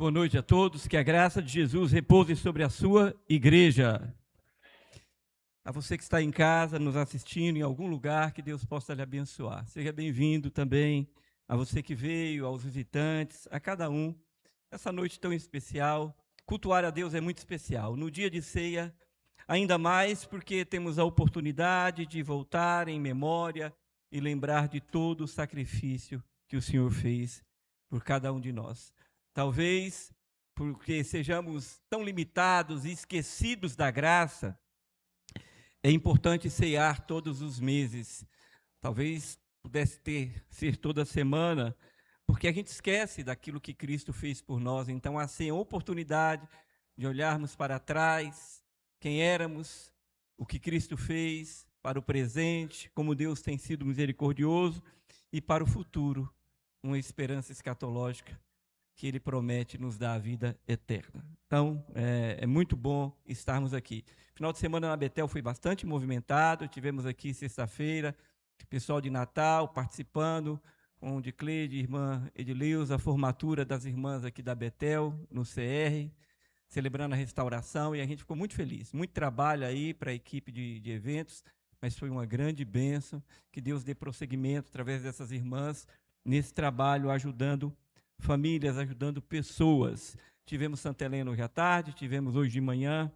Boa noite a todos, que a graça de Jesus repouse sobre a sua igreja. A você que está em casa, nos assistindo em algum lugar, que Deus possa lhe abençoar. Seja bem-vindo também a você que veio, aos visitantes, a cada um. Essa noite tão especial, cultuar a Deus é muito especial. No dia de ceia, ainda mais porque temos a oportunidade de voltar em memória e lembrar de todo o sacrifício que o Senhor fez por cada um de nós. Talvez porque sejamos tão limitados e esquecidos da graça, é importante cear todos os meses. Talvez pudesse ser toda semana, porque a gente esquece daquilo que Cristo fez por nós. Então, a ceia é uma oportunidade de olharmos para trás, quem éramos, o que Cristo fez, para o presente, como Deus tem sido misericordioso, e para o futuro, uma esperança escatológica que Ele promete nos dar a vida eterna. Então, é muito bom estarmos aqui. Final de semana na Betel foi bastante movimentado, tivemos aqui sexta-feira, pessoal de Natal participando, com o Dicleide, irmã Edileuza, a formatura das irmãs aqui da Betel, no CR, celebrando a restauração, e a gente ficou muito feliz. Muito trabalho aí para a equipe de eventos, mas foi uma grande bênção, que Deus dê prosseguimento através dessas irmãs, nesse trabalho, ajudando famílias, ajudando pessoas. Tivemos Santa Helena hoje à tarde, tivemos hoje de manhã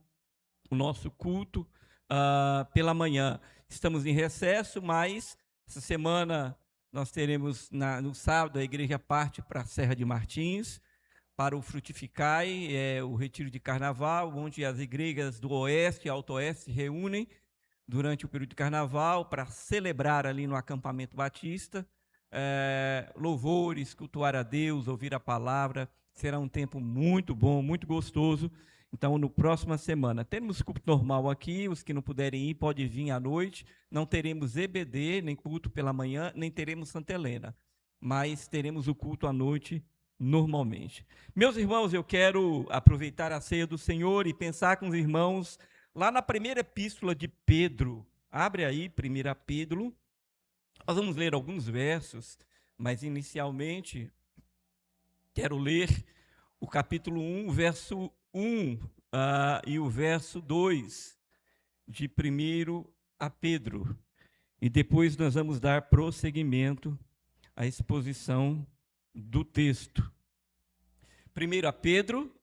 o nosso culto pela manhã. Estamos em recesso, mas essa semana nós teremos, no sábado, a igreja parte para a Serra de Martins, para o Frutificai, o retiro de carnaval, onde as igrejas do Oeste e Alto Oeste se reúnem durante o período de carnaval para celebrar ali no acampamento batista, louvores, cultuar a Deus, ouvir a palavra. Será um tempo muito bom, muito gostoso. Então, no próxima semana, temos culto normal aqui, os que não puderem ir, podem vir à noite. Não teremos EBD, nem culto pela manhã, nem teremos Santa Helena, mas teremos o culto à noite normalmente. Meus irmãos, eu quero aproveitar a ceia do Senhor e pensar com os irmãos lá na primeira epístola de Pedro. Abre aí, 1 Pedro. Nós vamos ler alguns versos, mas inicialmente quero ler o capítulo 1, verso 1 e o verso 2 de 1 Pedro. E depois nós vamos dar prosseguimento à exposição do texto. 1 Pedro,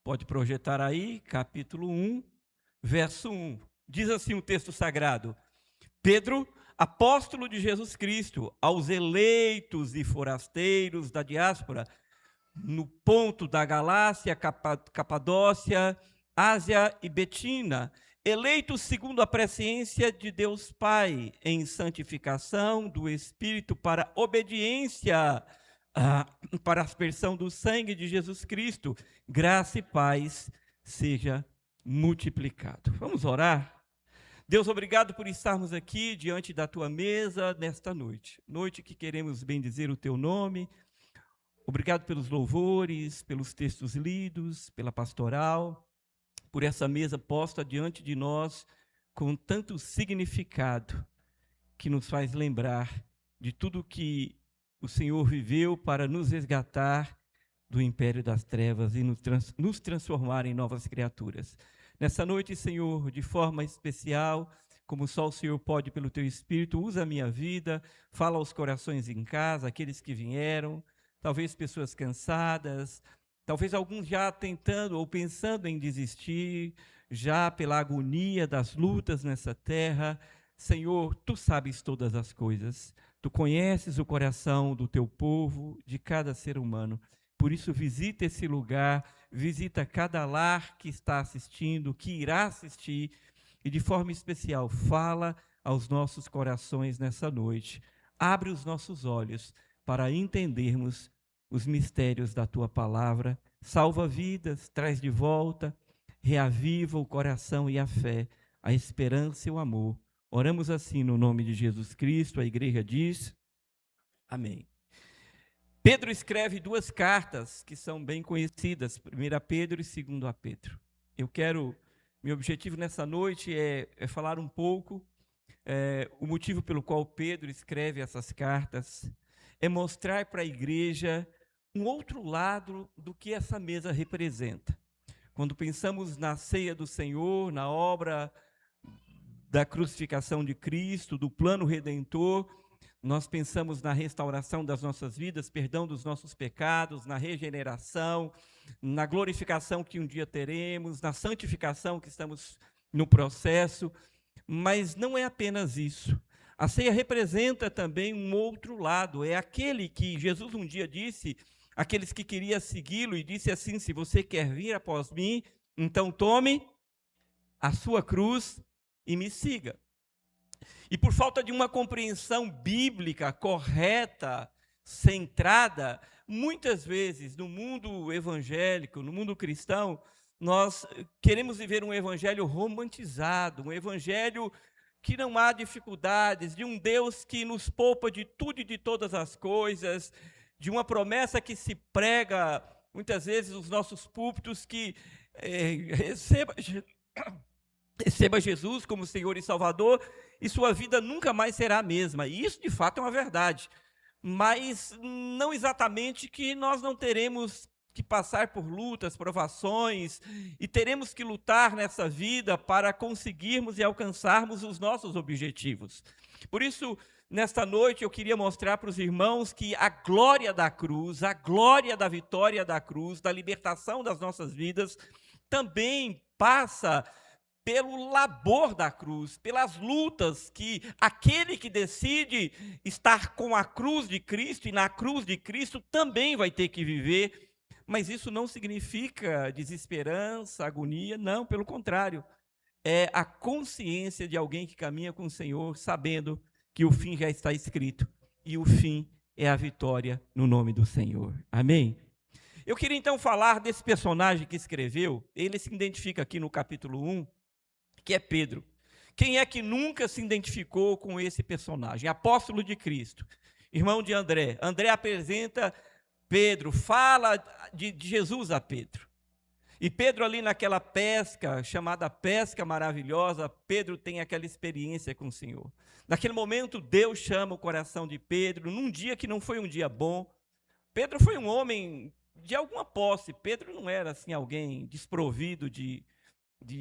pode projetar aí, capítulo 1, verso 1. Diz assim o texto sagrado: Pedro, apóstolo de Jesus Cristo, aos eleitos e forasteiros da diáspora, no ponto da Galácia, Capadócia, Ásia e Betina, eleitos segundo a presciência de Deus Pai, em santificação do Espírito para obediência, para a aspersão do sangue de Jesus Cristo, graça e paz seja multiplicado. Vamos orar? Deus, obrigado por estarmos aqui diante da tua mesa nesta noite. Noite que queremos bendizer o teu nome. Obrigado pelos louvores, pelos textos lidos, pela pastoral, por essa mesa posta diante de nós com tanto significado que nos faz lembrar de tudo que o Senhor viveu para nos resgatar do império das trevas e nos transformar em novas criaturas. Nessa noite, Senhor, de forma especial, como só o Senhor pode pelo teu Espírito, usa a minha vida, fala aos corações em casa, aqueles que vieram, talvez pessoas cansadas, talvez alguns já tentando ou pensando em desistir, já pela agonia das lutas nessa terra. Senhor, tu sabes todas as coisas, tu conheces o coração do teu povo, de cada ser humano. Por isso, visita esse lugar, visita cada lar que está assistindo, que irá assistir, e de forma especial, fala aos nossos corações nessa noite. Abre os nossos olhos para entendermos os mistérios da tua palavra. Salva vidas, traz de volta, reaviva o coração e a fé, a esperança e o amor. Oramos assim no nome de Jesus Cristo. A igreja diz: amém. Pedro escreve duas cartas que são bem conhecidas, 1 Pedro e 2 Pedro. Meu objetivo nessa noite é falar um pouco o motivo pelo qual Pedro escreve essas cartas, é mostrar para a igreja um outro lado do que essa mesa representa. Quando pensamos na ceia do Senhor, na obra da crucificação de Cristo, do plano redentor, nós pensamos na restauração das nossas vidas, perdão dos nossos pecados, na regeneração, na glorificação que um dia teremos, na santificação que estamos no processo, mas não é apenas isso. A ceia representa também um outro lado, é aquele que Jesus um dia disse, aqueles que queriam segui-lo, e disse assim: se você quer vir após mim, então tome a sua cruz e me siga. E por falta de uma compreensão bíblica correta, centrada, muitas vezes no mundo evangélico, no mundo cristão, nós queremos viver um evangelho romantizado, um evangelho que não há dificuldades, de um Deus que nos poupa de tudo e de todas as coisas, de uma promessa que se prega, muitas vezes, nos nossos púlpitos, que receba Jesus como Senhor e Salvador, e sua vida nunca mais será a mesma. E isso, de fato, é uma verdade. Mas não exatamente que nós não teremos que passar por lutas, provações, e teremos que lutar nessa vida para conseguirmos e alcançarmos os nossos objetivos. Por isso, nesta noite, eu queria mostrar para os irmãos que a glória da cruz, a glória da vitória da cruz, da libertação das nossas vidas, também passa pelo labor da cruz, pelas lutas que aquele que decide estar com a cruz de Cristo e na cruz de Cristo também vai ter que viver. Mas isso não significa desesperança, agonia, não, pelo contrário. É a consciência de alguém que caminha com o Senhor, sabendo que o fim já está escrito, e o fim é a vitória no nome do Senhor. Amém? Eu queria então falar desse personagem que escreveu, ele se identifica aqui no capítulo 1, que é Pedro. Quem é que nunca se identificou com esse personagem? Apóstolo de Cristo, irmão de André. André apresenta Pedro, fala de Jesus a Pedro. E Pedro ali naquela pesca, chamada pesca maravilhosa, Pedro tem aquela experiência com o Senhor. Naquele momento, Deus chama o coração de Pedro, num dia que não foi um dia bom. Pedro foi um homem de alguma posse. Pedro não era assim alguém desprovido de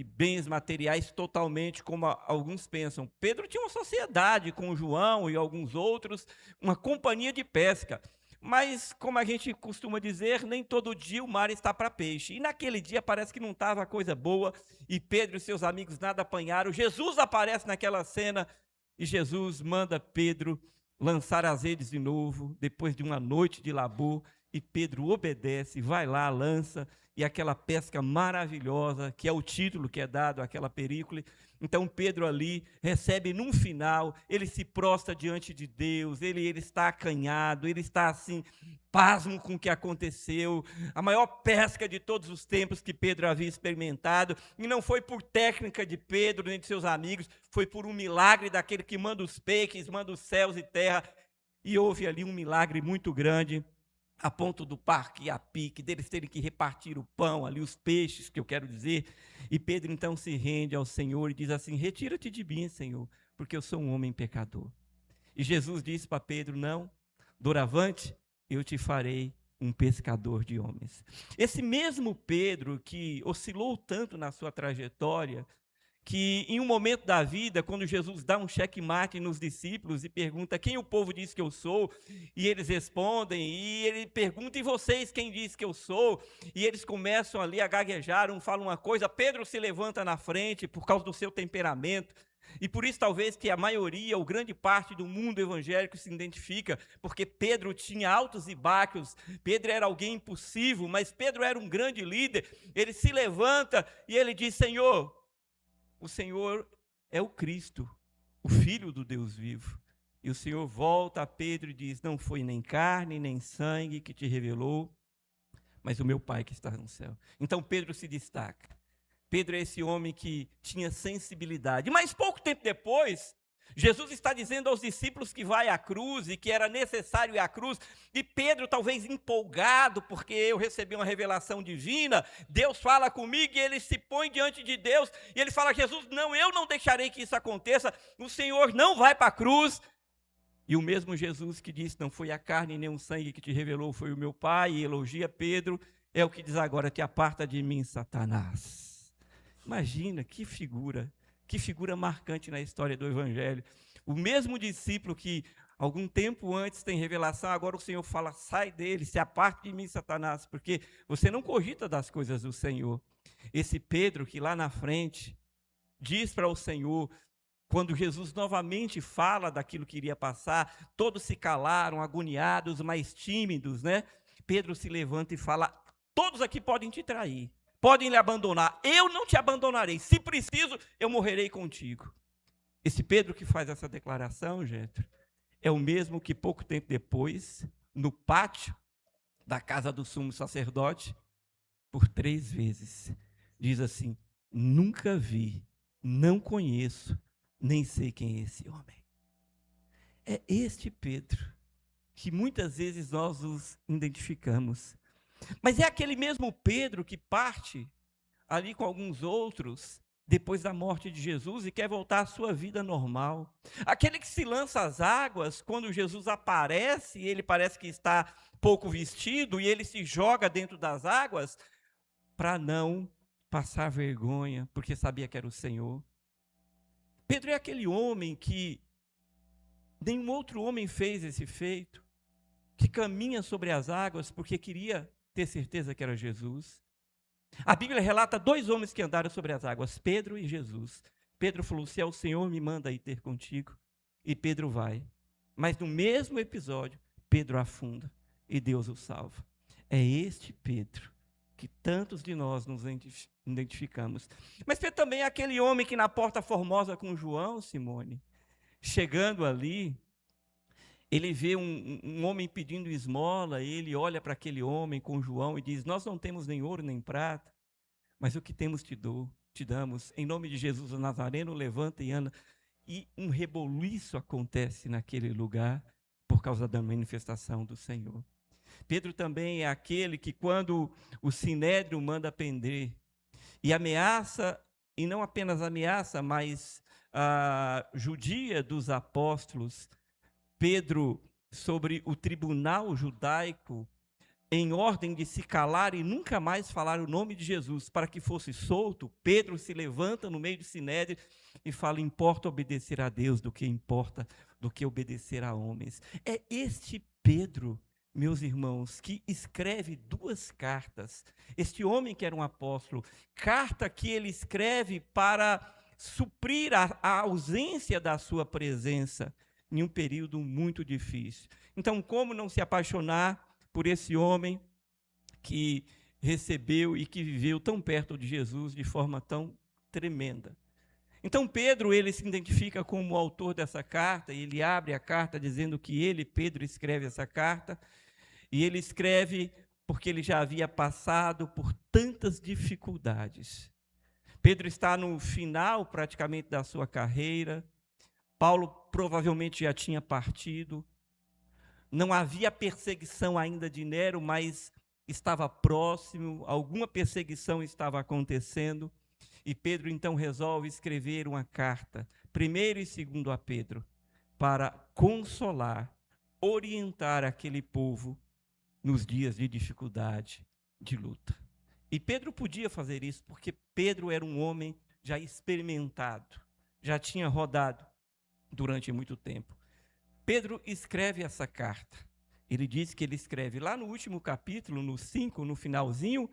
bens materiais totalmente como alguns pensam. Pedro tinha uma sociedade com João e alguns outros, uma companhia de pesca. Mas, como a gente costuma dizer, nem todo dia o mar está para peixe. E naquele dia parece que não estava a coisa boa, e Pedro e seus amigos nada apanharam. Jesus aparece naquela cena, e Jesus manda Pedro lançar as redes de novo, depois de uma noite de labor, e Pedro obedece, vai lá, lança, e aquela pesca maravilhosa, que é o título que é dado àquela perícope. Então Pedro ali recebe num final, ele se prostra diante de Deus, ele está acanhado, ele está assim, pasmo com o que aconteceu, a maior pesca de todos os tempos que Pedro havia experimentado, e não foi por técnica de Pedro nem de seus amigos, foi por um milagre daquele que manda os peixes, manda os céus e terra, e houve ali um milagre muito grande, a ponto do parque a pique, deles terem que repartir o pão ali, os peixes, que eu quero dizer, e Pedro então se rende ao Senhor e diz assim: retira-te de mim, Senhor, porque eu sou um homem pecador. E Jesus disse para Pedro: não, doravante, eu te farei um pescador de homens. Esse mesmo Pedro que oscilou tanto na sua trajetória, que em um momento da vida, quando Jesus dá um checkmate nos discípulos e pergunta: quem o povo diz que eu sou? E eles respondem, e ele pergunta: e vocês quem diz que eu sou? E eles começam ali a gaguejar, um fala uma coisa, Pedro se levanta na frente por causa do seu temperamento, e por isso talvez que a maioria, ou grande parte do mundo evangélico se identifica, porque Pedro tinha altos e baixos, Pedro era alguém impulsivo, mas Pedro era um grande líder. Ele se levanta e ele diz: Senhor, o Senhor é o Cristo, o Filho do Deus vivo. E o Senhor volta a Pedro e diz: não foi nem carne, nem sangue que te revelou, mas o meu Pai que está no céu. Então Pedro se destaca. Pedro é esse homem que tinha sensibilidade. Mas pouco tempo depois, Jesus está dizendo aos discípulos que vai à cruz e que era necessário ir à cruz, e Pedro, talvez empolgado, porque eu recebi uma revelação divina, Deus fala comigo e ele se põe diante de Deus, e ele fala: Jesus, não, eu não deixarei que isso aconteça, o Senhor não vai para a cruz. E o mesmo Jesus que disse, não foi a carne nem o sangue que te revelou, foi o meu Pai, e elogia Pedro, é o que diz agora, te aparta de mim, Satanás. Imagina, que figura marcante na história do Evangelho. O mesmo discípulo que algum tempo antes tem revelação, agora o Senhor fala, sai dele, se aparte de mim, Satanás, porque você não cogita das coisas do Senhor. Esse Pedro que lá na frente diz para o Senhor, quando Jesus novamente fala daquilo que iria passar, todos se calaram, agoniados, mais tímidos, né? Pedro se levanta e fala, todos aqui podem te trair, podem lhe abandonar, eu não te abandonarei, se preciso, eu morrerei contigo. Esse Pedro que faz essa declaração, gente, é o mesmo que pouco tempo depois, no pátio da casa do sumo sacerdote, por 3 vezes, diz assim, nunca vi, não conheço, nem sei quem é esse homem. É este Pedro que muitas vezes nós nos identificamos. Mas é aquele mesmo Pedro que parte ali com alguns outros depois da morte de Jesus e quer voltar à sua vida normal. Aquele que se lança às águas quando Jesus aparece, e ele parece que está pouco vestido e ele se joga dentro das águas para não passar vergonha, porque sabia que era o Senhor. Pedro é aquele homem que nenhum outro homem fez esse feito, que caminha sobre as águas porque queria ter certeza que era Jesus. A Bíblia relata 2 homens que andaram sobre as águas, Pedro e Jesus. Pedro falou, se é o Senhor, me manda ir ter contigo. E Pedro vai. Mas no mesmo episódio, Pedro afunda e Deus o salva. É este Pedro que tantos de nós nos identificamos. Mas Pedro também é aquele homem que na Porta Formosa com João, Simone, chegando ali, ele vê um homem pedindo esmola, e ele olha para aquele homem com João e diz, nós não temos nem ouro nem prata, mas o que temos te damos, em nome de Jesus o Nazareno, levanta e anda. E um reboliço acontece naquele lugar, por causa da manifestação do Senhor. Pedro também é aquele que quando o Sinédrio manda prender, e ameaça, e não apenas ameaça, mas judia dos apóstolos, Pedro, sobre o tribunal judaico, em ordem de se calar e nunca mais falar o nome de Jesus, para que fosse solto, Pedro se levanta no meio do sinédrio e fala, importa obedecer a Deus do que obedecer a homens. É este Pedro, meus irmãos, que escreve 2 cartas. Este homem que era um apóstolo, carta que ele escreve para suprir a ausência da sua presença em um período muito difícil. Então, como não se apaixonar por esse homem que recebeu e que viveu tão perto de Jesus de forma tão tremenda? Então, Pedro, ele se identifica como o autor dessa carta, e ele abre a carta dizendo que ele, Pedro, escreve essa carta, e ele escreve porque ele já havia passado por tantas dificuldades. Pedro está no final, praticamente, da sua carreira. Paulo provavelmente já tinha partido. Não havia perseguição ainda de Nero, mas estava próximo, alguma perseguição estava acontecendo. E Pedro então resolve escrever uma carta, 1º e 2º a Pedro, para consolar, orientar aquele povo nos dias de dificuldade, de luta. E Pedro podia fazer isso, porque Pedro era um homem já experimentado, já tinha rodado durante muito tempo. Pedro escreve essa carta. Ele diz que ele escreve lá no último capítulo, no 5, no finalzinho,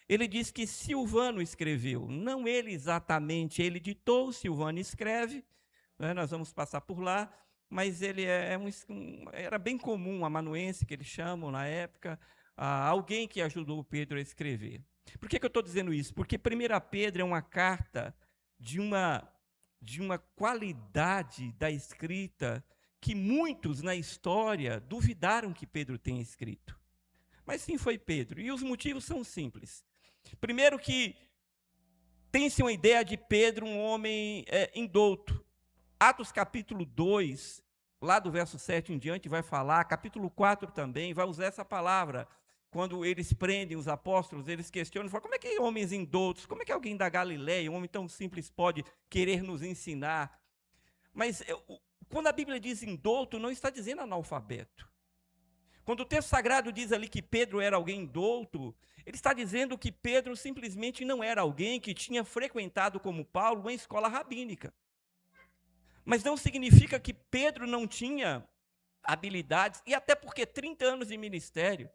ele diz que Silvano escreveu, não ele exatamente, ele ditou, Silvano escreve, né, nós vamos passar por lá, mas ele era bem comum, amanuense, que eles chamam na época, alguém que ajudou Pedro a escrever. Por que eu estou dizendo isso? Porque 1 Pedro é uma carta de uma qualidade da escrita que muitos na história duvidaram que Pedro tenha escrito. Mas sim, foi Pedro. E os motivos são simples. Primeiro que tem-se uma ideia de Pedro, um homem indouto. Atos capítulo 2, lá do verso 7 em diante, vai falar, capítulo 4 também, vai usar essa palavra. Quando eles prendem os apóstolos, eles questionam, falam, como é que homens indoutos, como é que alguém da Galileia, um homem tão simples, pode querer nos ensinar? Mas quando a Bíblia diz indouto, não está dizendo analfabeto. Quando o texto sagrado diz ali que Pedro era alguém douto, ele está dizendo que Pedro simplesmente não era alguém que tinha frequentado, como Paulo, uma escola rabínica. Mas não significa que Pedro não tinha habilidades, e até porque 30 anos de ministério,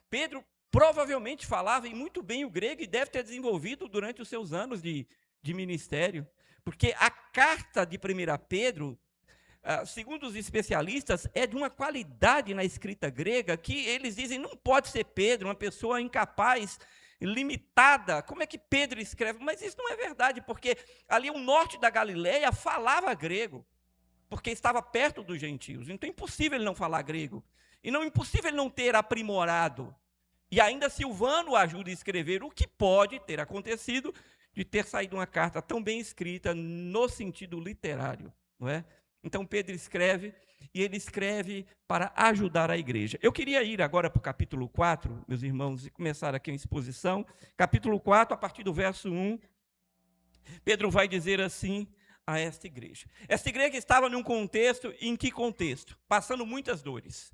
Pedro provavelmente falava muito bem o grego e deve ter desenvolvido durante os seus anos de ministério, porque a carta de 1 Pedro, segundo os especialistas, é de uma qualidade na escrita grega que eles dizem não pode ser Pedro, uma pessoa incapaz, limitada. Como é que Pedro escreve? Mas isso não é verdade, porque ali o norte da Galileia falava grego, porque estava perto dos gentios. Então é impossível ele não falar grego. E não é impossível ele não ter aprimorado. E ainda Silvano ajuda a escrever o que pode ter acontecido de ter saído uma carta tão bem escrita no sentido literário, não é? Então Pedro escreve, e ele escreve para ajudar a igreja. Eu queria ir agora para o capítulo 4, meus irmãos, e começar aqui a exposição. Capítulo 4, a partir do verso 1, Pedro vai dizer assim a esta igreja. Esta igreja estava num contexto, em que contexto? Passando muitas dores.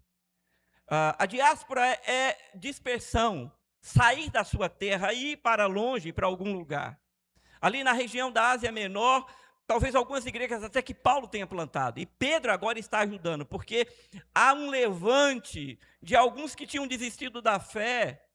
A diáspora é dispersão, sair da sua terra, ir para longe, para algum lugar. Ali na região da Ásia Menor, talvez algumas igrejas até que Paulo tenha plantado. E Pedro agora está ajudando, porque há um levante de alguns que tinham desistido da fé,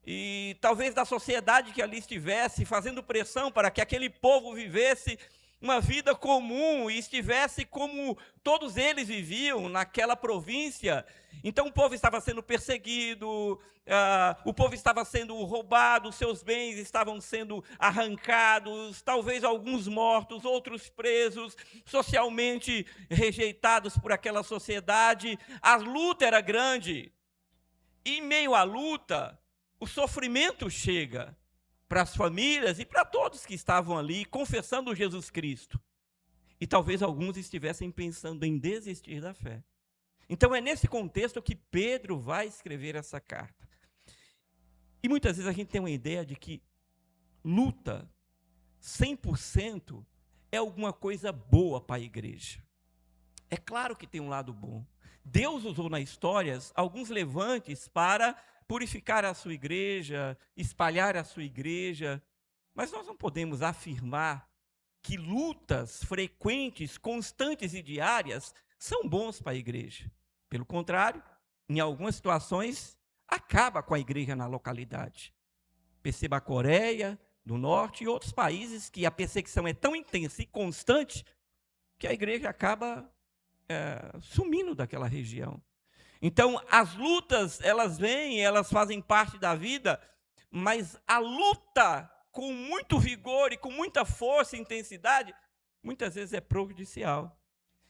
e talvez da sociedade que ali estivesse, fazendo pressão para que aquele povo vivesse uma vida comum e estivesse como todos eles viviam naquela província. Então o povo estava sendo perseguido, o povo estava sendo roubado, seus bens estavam sendo arrancados, talvez alguns mortos, outros presos, socialmente rejeitados por aquela sociedade. A luta era grande, e em meio à luta, o sofrimento chega para as famílias e para todos que estavam ali confessando Jesus Cristo. E talvez alguns estivessem pensando em desistir da fé. Então é nesse contexto que Pedro vai escrever essa carta. E muitas vezes a gente tem uma ideia de que luta 100% é alguma coisa boa para a igreja. É claro que tem um lado bom. Deus usou na história alguns levantes para purificar a sua igreja, espalhar a sua igreja, mas nós não podemos afirmar que lutas frequentes, constantes e diárias são bons para a igreja. Pelo contrário, em algumas situações, acaba com a igreja na localidade. Perceba a Coreia do Norte e outros países que a perseguição é tão intensa e constante que a igreja acaba sumindo daquela região. Então, as lutas, elas vêm, elas fazem parte da vida, mas a luta com muito vigor e com muita força e intensidade, muitas vezes é prejudicial.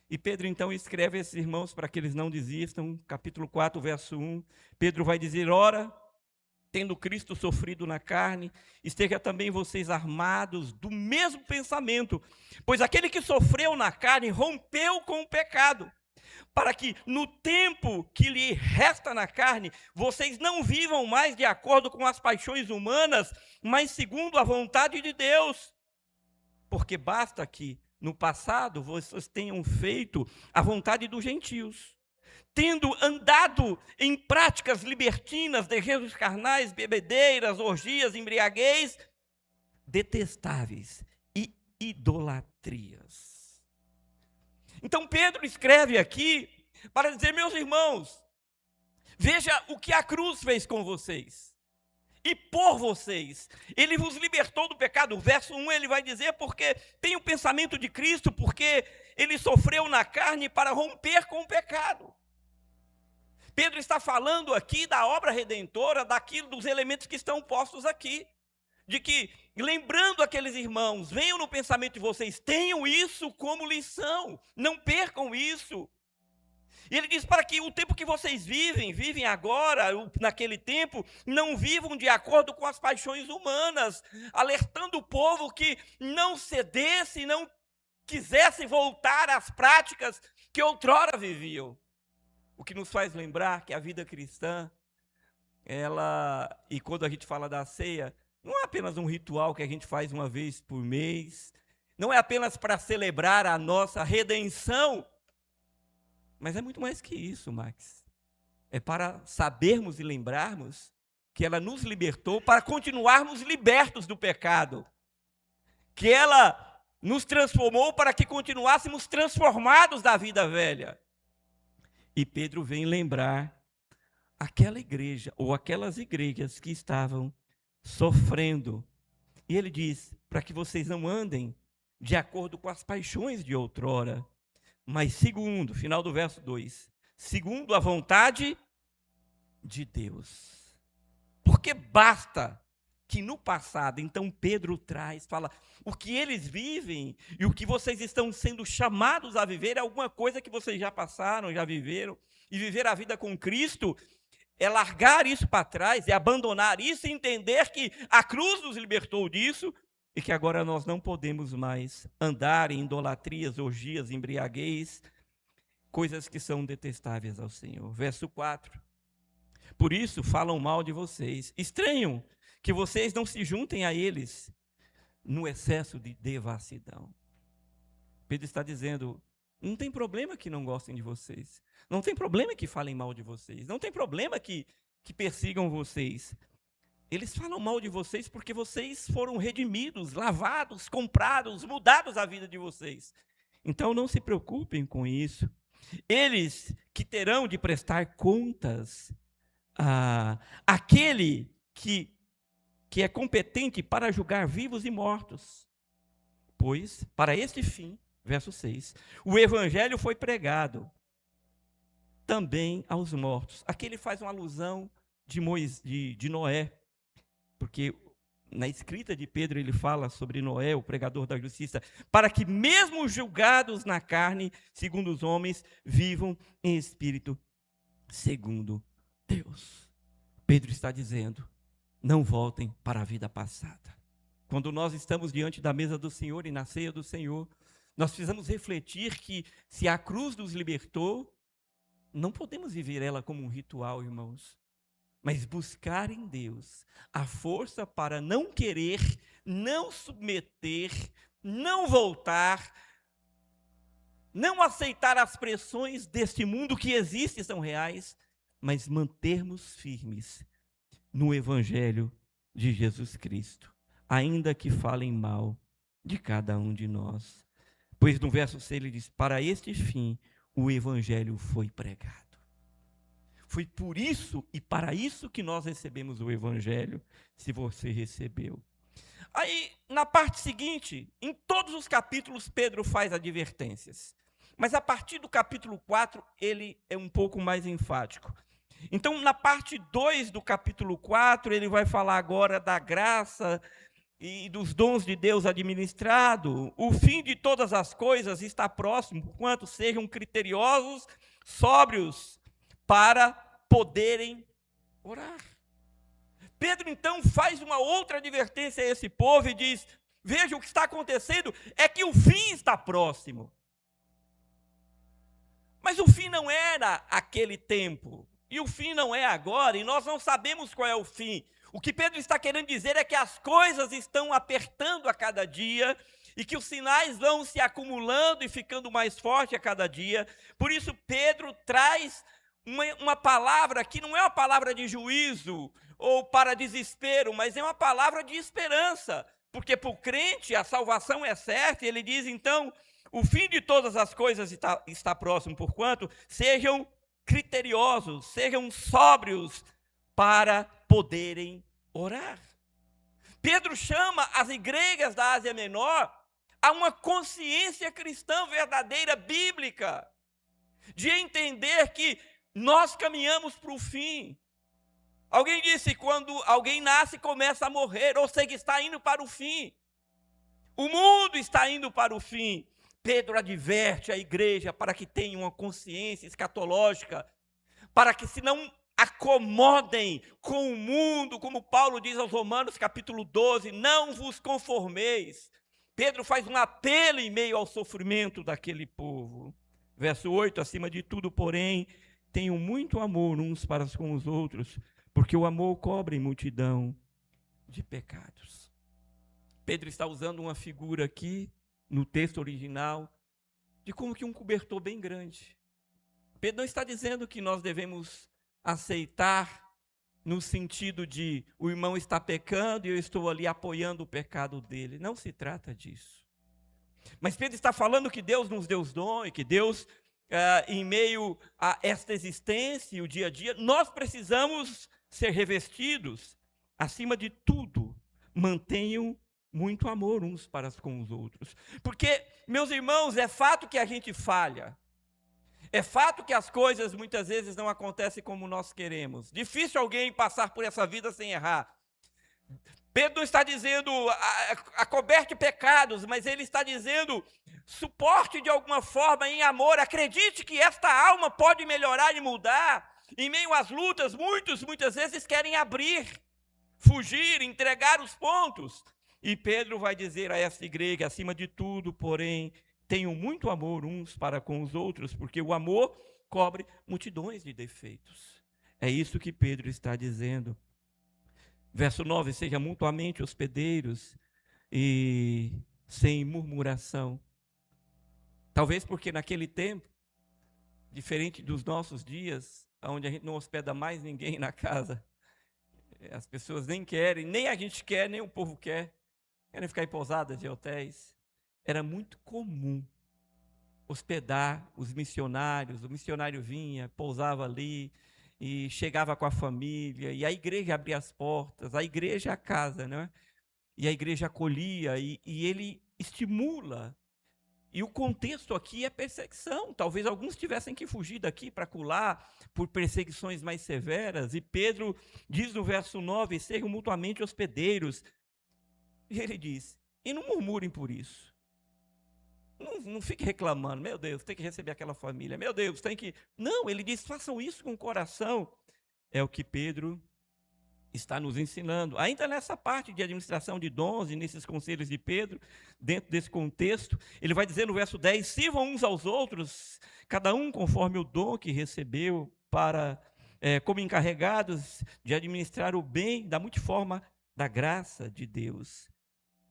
E Pedro, então, escreve a esses irmãos para que eles não desistam. Capítulo 4, verso 1, Pedro vai dizer: ora, tendo Cristo sofrido na carne, esteja também vocês armados do mesmo pensamento, pois aquele que sofreu na carne rompeu com o pecado, para que no tempo que lhe resta na carne, vocês não vivam mais de acordo com as paixões humanas, mas segundo a vontade de Deus. Porque basta que, no passado, vocês tenham feito a vontade dos gentios, tendo andado em práticas libertinas, desejos carnais, bebedeiras, orgias, embriaguez, detestáveis e idolatrias. Então Pedro escreve aqui para dizer: meus irmãos, veja o que a cruz fez com vocês e por vocês. Ele vos libertou do pecado. O verso 1 ele vai dizer: porque tem o pensamento de Cristo, porque ele sofreu na carne para romper com o pecado. Pedro está falando aqui da obra redentora, daquilo, dos elementos que estão postos aqui. De que, lembrando aqueles irmãos, venham no pensamento de vocês, tenham isso como lição, não percam isso. E ele diz para que o tempo que vocês vivem agora, naquele tempo, não vivam de acordo com as paixões humanas, alertando o povo que não cedesse, não quisesse voltar às práticas que outrora viviam. O que nos faz lembrar que a vida cristã, e quando a gente fala da ceia, não é apenas um ritual que a gente faz uma vez por mês, não é apenas para celebrar a nossa redenção, Mas é muito mais que isso, Max. É para sabermos e lembrarmos que ela nos libertou para continuarmos libertos do pecado. Que ela nos transformou para que continuássemos transformados da vida velha. E Pedro vem lembrar aquela igreja, ou aquelas igrejas que estavam sofrendo. E ele diz, para que vocês não andem de acordo com as paixões de outrora, mas segundo, final do verso 2, segundo a vontade de Deus. Porque basta que no passado, então Pedro fala, o que eles vivem e o que vocês estão sendo chamados a viver é alguma coisa que vocês já passaram, já viveram, e viver a vida com Cristo é largar isso para trás, é abandonar isso e entender que a cruz nos libertou disso e que agora nós não podemos mais andar em idolatrias, orgias, embriaguez, coisas que são detestáveis ao Senhor. Verso 4. Por isso falam mal de vocês. Estranham que vocês não se juntem a eles no excesso de devassidão. Pedro está dizendo, não tem problema que não gostem de vocês. Não tem problema que falem mal de vocês. Não tem problema que persigam vocês. Eles falam mal de vocês porque vocês foram redimidos, lavados, comprados, mudados a vida de vocês. Então não se preocupem com isso. Eles que terão de prestar contas àquele que é competente para julgar vivos e mortos. Pois, para este fim, verso 6, o evangelho foi pregado também aos mortos. Aqui ele faz uma alusão de Noé, porque na escrita de Pedro ele fala sobre Noé, o pregador da justiça, para que mesmo julgados na carne, segundo os homens, vivam em espírito, segundo Deus. Pedro está dizendo, não voltem para a vida passada. Quando nós estamos diante da mesa do Senhor e na ceia do Senhor, nós precisamos refletir que se a cruz nos libertou, não podemos viver ela como um ritual, irmãos, mas buscar em Deus a força para não querer, não submeter, não voltar, não aceitar as pressões deste mundo que existe e são reais, mas mantermos firmes no Evangelho de Jesus Cristo, ainda que falem mal de cada um de nós. Pois no verso 6 ele diz, para este fim o Evangelho foi pregado. Foi por isso e para isso que nós recebemos o Evangelho, se você recebeu. Aí, na parte seguinte, em todos os capítulos, Pedro faz advertências. Mas a partir do capítulo 4, ele é um pouco mais enfático. Então, na parte 2 do capítulo 4, ele vai falar agora da graça e dos dons de Deus administrado. O fim de todas as coisas está próximo, porquanto sejam criteriosos, sóbrios, para poderem orar. Pedro, então, faz uma outra advertência a esse povo e diz, veja, o que está acontecendo é que o fim está próximo. Mas o fim não era aquele tempo, e o fim não é agora, e nós não sabemos qual é o fim. O que Pedro está querendo dizer é que as coisas estão apertando a cada dia, e que os sinais vão se acumulando e ficando mais forte a cada dia. Por isso, Pedro traz uma palavra que não é uma palavra de juízo ou para desespero, mas é uma palavra de esperança, porque para o crente a salvação é certa, e ele diz então, o fim de todas as coisas está próximo, porquanto sejam criteriosos, sejam sóbrios para poderem orar. Pedro chama as igrejas da Ásia Menor a uma consciência cristã verdadeira, bíblica, de entender que nós caminhamos para o fim. Alguém disse, quando alguém nasce, começa a morrer, ou seja, está indo para o fim. O mundo está indo para o fim. Pedro adverte a igreja para que tenha uma consciência escatológica, para que se não acomodem com o mundo, como Paulo diz aos Romanos, capítulo 12, não vos conformeis. Pedro faz um apelo em meio ao sofrimento daquele povo. Verso 8, acima de tudo, porém, tenham muito amor uns para com os outros, porque o amor cobre multidão de pecados. Pedro está usando uma figura aqui, no texto original, de como que um cobertor bem grande. Pedro não está dizendo que nós devemos aceitar no sentido de o irmão está pecando e eu estou ali apoiando o pecado dele. Não se trata disso. Mas Pedro está falando que Deus nos deu os dons e que Deus, em meio a esta existência e o dia a dia, nós precisamos ser revestidos. Acima de tudo, mantenham muito amor uns para com os outros. Porque, meus irmãos, é fato que a gente falha. É fato que as coisas muitas vezes não acontecem como nós queremos. Difícil alguém passar por essa vida sem errar. Pedro não está dizendo acoberte pecados, mas ele está dizendo suporte de alguma forma em amor. Acredite que esta alma pode melhorar e mudar. Em meio às lutas, muitas vezes querem abrir, fugir, entregar os pontos. E Pedro vai dizer a esta igreja, acima de tudo, porém, tenham muito amor uns para com os outros, porque o amor cobre multidões de defeitos. É isso que Pedro está dizendo. Verso 9, seja mutuamente hospedeiros e sem murmuração. Talvez porque naquele tempo, diferente dos nossos dias, onde a gente não hospeda mais ninguém na casa, as pessoas nem querem, nem a gente quer, nem o povo quer, querem ficar em pousadas de hotéis. Era muito comum hospedar os missionários, o missionário vinha, pousava ali, e chegava com a família, e a igreja abria as portas, a igreja é a casa, né? E a igreja acolhia, e ele estimula. E o contexto aqui é perseguição. Talvez alguns tivessem que fugir daqui para acolá por perseguições mais severas. E Pedro diz no verso 9, sejam mutuamente hospedeiros. E ele diz, e não murmurem por isso. Não fique reclamando, meu Deus, tem que receber aquela família, meu Deus, tem que... Não, ele diz, façam isso com o coração. É o que Pedro está nos ensinando. Ainda nessa parte de administração de dons e nesses conselhos de Pedro, dentro desse contexto, ele vai dizer no verso 10, sirvam uns aos outros, cada um conforme o dom que recebeu, como encarregados de administrar o bem da multiforme da graça de Deus.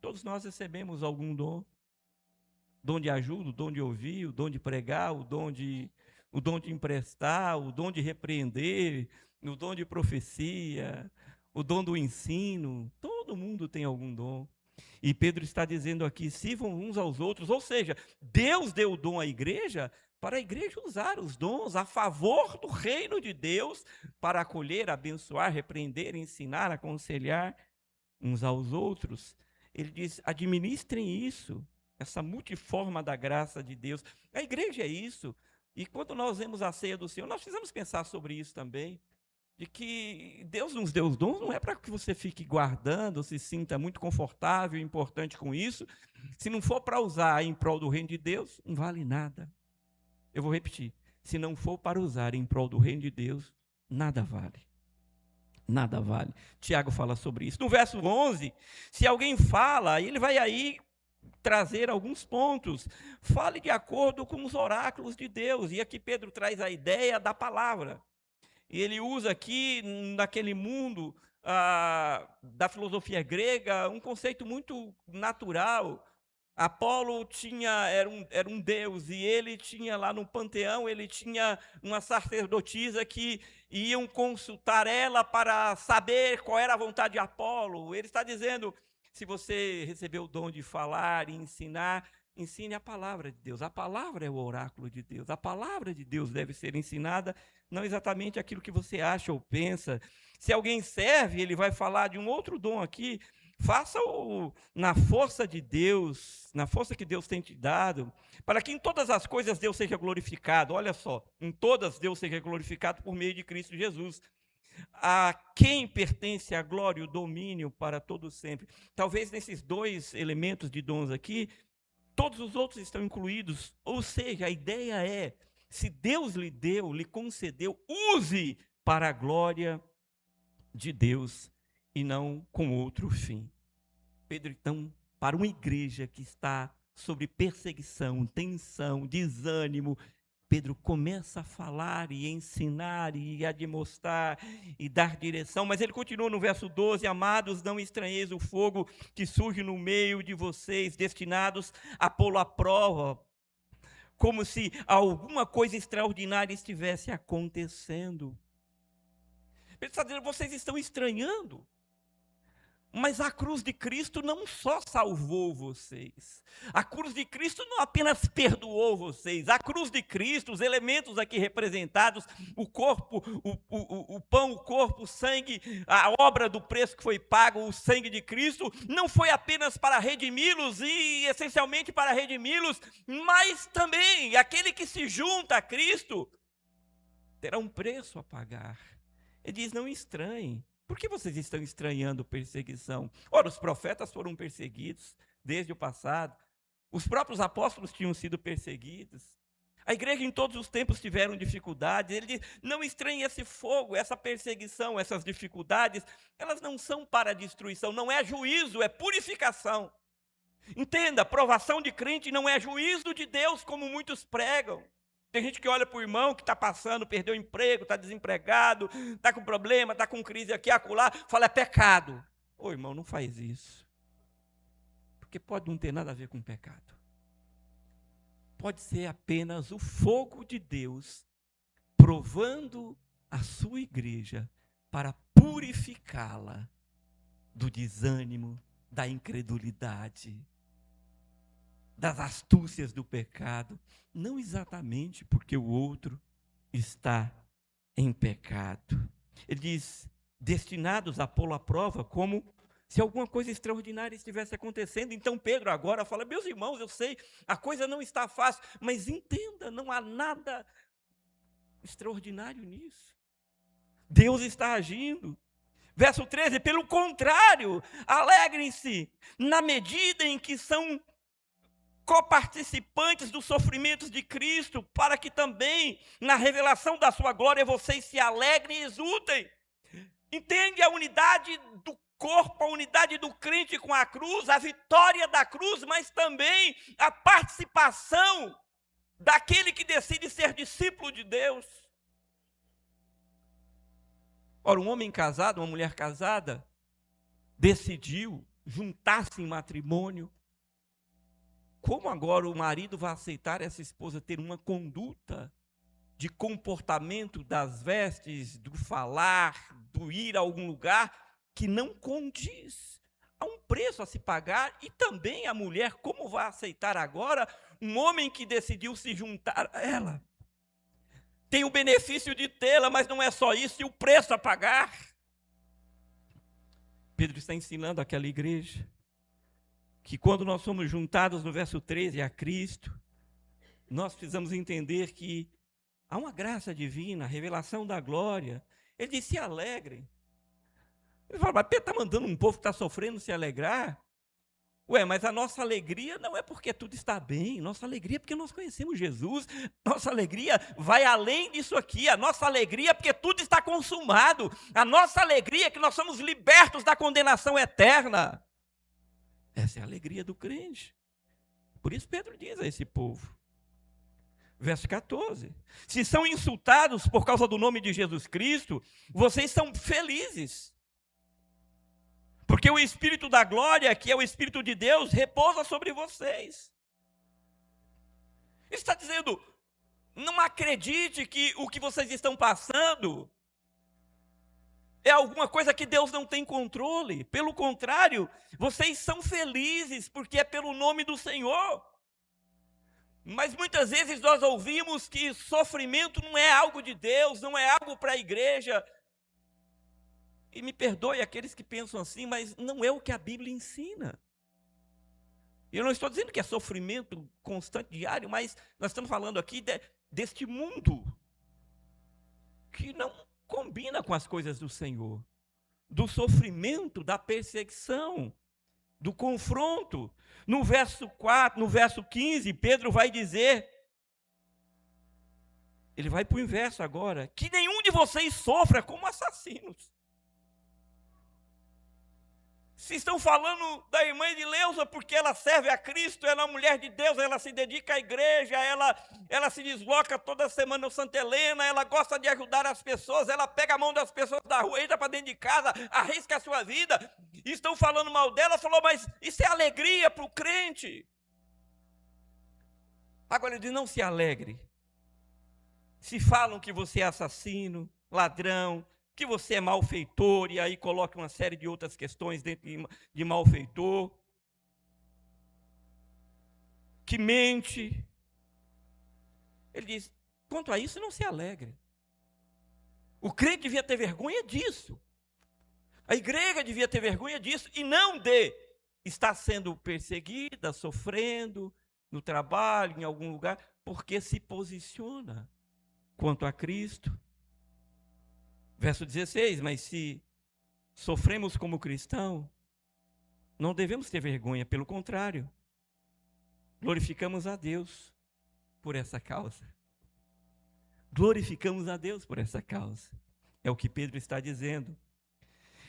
Todos nós recebemos algum dom. Dom de ajuda, o dom de ouvir, o dom de pregar, o dom de emprestar, o dom de repreender, o dom de profecia, o dom do ensino. Todo mundo tem algum dom. E Pedro está dizendo aqui, sirvam uns aos outros, ou seja, Deus deu o dom à igreja para a igreja usar os dons a favor do reino de Deus, para acolher, abençoar, repreender, ensinar, aconselhar uns aos outros. Ele diz, administrem isso. Essa multiforma da graça de Deus. A igreja é isso. E quando nós vemos a ceia do Senhor, nós precisamos pensar sobre isso também. De que Deus nos deu os dons, não é para que você fique guardando, se sinta muito confortável e importante com isso. Se não for para usar em prol do reino de Deus, não vale nada. Eu vou repetir. Se não for para usar em prol do reino de Deus, nada vale. Nada vale. Tiago fala sobre isso. No verso 11, se alguém fala, ele vai aí trazer alguns pontos. Fale de acordo com os oráculos de Deus. E aqui Pedro traz a ideia da palavra. E ele usa aqui, naquele mundo da filosofia grega, um conceito muito natural. Apolo era um deus, e ele tinha lá no panteão, ele tinha uma sacerdotisa que iam consultar ela para saber qual era a vontade de Apolo. Ele está dizendo, se você recebeu o dom de falar e ensinar, ensine a palavra de Deus. A palavra é o oráculo de Deus. A palavra de Deus deve ser ensinada, não exatamente aquilo que você acha ou pensa. Se alguém serve, ele vai falar de um outro dom aqui. Faça-o na força de Deus, na força que Deus tem te dado, para que em todas as coisas Deus seja glorificado. Olha só, em todas Deus seja glorificado por meio de Cristo Jesus. A quem pertence a glória e o domínio para todo sempre. Talvez nesses dois elementos de dons aqui, todos os outros estão incluídos. Ou seja, a ideia é, se Deus lhe deu, lhe concedeu, use para a glória de Deus e não com outro fim. Pedro, então, para uma igreja que está sob perseguição, tensão, desânimo, Pedro começa a falar e ensinar e a demonstrar e dar direção, mas ele continua no verso 12, amados, não estranheis o fogo que surge no meio de vocês, destinados a pô-lo à prova, como se alguma coisa extraordinária estivesse acontecendo. Ele está dizendo, vocês estão estranhando. Mas a cruz de Cristo não só salvou vocês. A cruz de Cristo não apenas perdoou vocês. A cruz de Cristo, os elementos aqui representados, o corpo, o pão, o corpo, o sangue, a obra do preço que foi pago, o sangue de Cristo, não foi apenas para redimi-los e essencialmente para redimi-los, mas também aquele que se junta a Cristo terá um preço a pagar. Ele diz, não estranhem. Por que vocês estão estranhando perseguição? Ora, os profetas foram perseguidos desde o passado. Os próprios apóstolos tinham sido perseguidos. A igreja em todos os tempos tiveram dificuldades. Ele diz, não estranhe esse fogo, essa perseguição, essas dificuldades. Elas não são para destruição, não é juízo, é purificação. Entenda, provação de crente não é juízo de Deus, como muitos pregam. Tem gente que olha para o irmão que está passando, perdeu o emprego, está desempregado, está com problema, está com crise aqui, acolá, fala, é pecado. Ô irmão, não faz isso. Porque pode não ter nada a ver com pecado. Pode ser apenas o fogo de Deus provando a sua igreja para purificá-la do desânimo, da incredulidade, das astúcias do pecado, não exatamente porque o outro está em pecado. Ele diz, destinados a pô-lo à prova, como se alguma coisa extraordinária estivesse acontecendo. Então Pedro agora fala, meus irmãos, eu sei, a coisa não está fácil, mas entenda, não há nada extraordinário nisso. Deus está agindo. Verso 13, pelo contrário, alegrem-se na medida em que são coparticipantes dos sofrimentos de Cristo, para que também, na revelação da sua glória, vocês se alegrem e exultem. Entende a unidade do corpo, a unidade do crente com a cruz, a vitória da cruz, mas também a participação daquele que decide ser discípulo de Deus. Ora, um homem casado, uma mulher casada, decidiu juntar-se em matrimônio. Como agora o marido vai aceitar essa esposa ter uma conduta de comportamento das vestes, do falar, do ir a algum lugar que não condiz? Há um preço a se pagar e também a mulher, como vai aceitar agora um homem que decidiu se juntar a ela? Tem o benefício de tê-la, mas não é só isso, e o preço a pagar. Pedro está ensinando àquela igreja que quando nós somos juntados no verso 13 a Cristo, nós precisamos entender que há uma graça divina, a revelação da glória. Ele diz, se alegrem. Ele fala, mas Pedro está mandando um povo que está sofrendo se alegrar? Ué, mas a nossa alegria não é porque tudo está bem, nossa alegria é porque nós conhecemos Jesus, nossa alegria vai além disso aqui, a nossa alegria é porque tudo está consumado, a nossa alegria é que nós somos libertos da condenação eterna. Essa é a alegria do crente. Por isso Pedro diz a esse povo, verso 14, se são insultados por causa do nome de Jesus Cristo, vocês são felizes, porque o Espírito da glória, que é o Espírito de Deus, repousa sobre vocês. Ele está dizendo, não acredite que o que vocês estão passando é alguma coisa que Deus não tem controle. Pelo contrário, vocês são felizes, porque é pelo nome do Senhor. Mas muitas vezes nós ouvimos que sofrimento não é algo de Deus, não é algo para a igreja. E me perdoe aqueles que pensam assim, mas não é o que a Bíblia ensina. Eu não estou dizendo que é sofrimento constante, diário, mas nós estamos falando aqui deste mundo que não combina com as coisas do Senhor, do sofrimento, da perseguição, do confronto. No verso 4, no verso 15, Pedro vai dizer, ele vai para o inverso agora, que nenhum de vocês sofra como assassinos. Se estão falando da irmã Edileuza porque ela serve a Cristo, ela é uma mulher de Deus, ela se dedica à igreja, ela se desloca toda semana no Santa Helena, ela gosta de ajudar as pessoas, ela pega a mão das pessoas da rua, entra para dentro de casa, arrisca a sua vida. Estão falando mal dela, falou, mas isso é alegria para o crente. Agora ele diz, não se alegre. Se falam que você é assassino, ladrão, que você é malfeitor, e aí coloca uma série de outras questões dentro de malfeitor, que mente. Ele diz, quanto a isso, não se alegre. O crente devia ter vergonha disso. A igreja devia ter vergonha disso, e não de estar sendo perseguida, sofrendo, no trabalho, em algum lugar, porque se posiciona quanto a Cristo. Verso 16, mas se sofremos como cristão, não devemos ter vergonha, pelo contrário, glorificamos a Deus por essa causa. Glorificamos a Deus por essa causa. É o que Pedro está dizendo.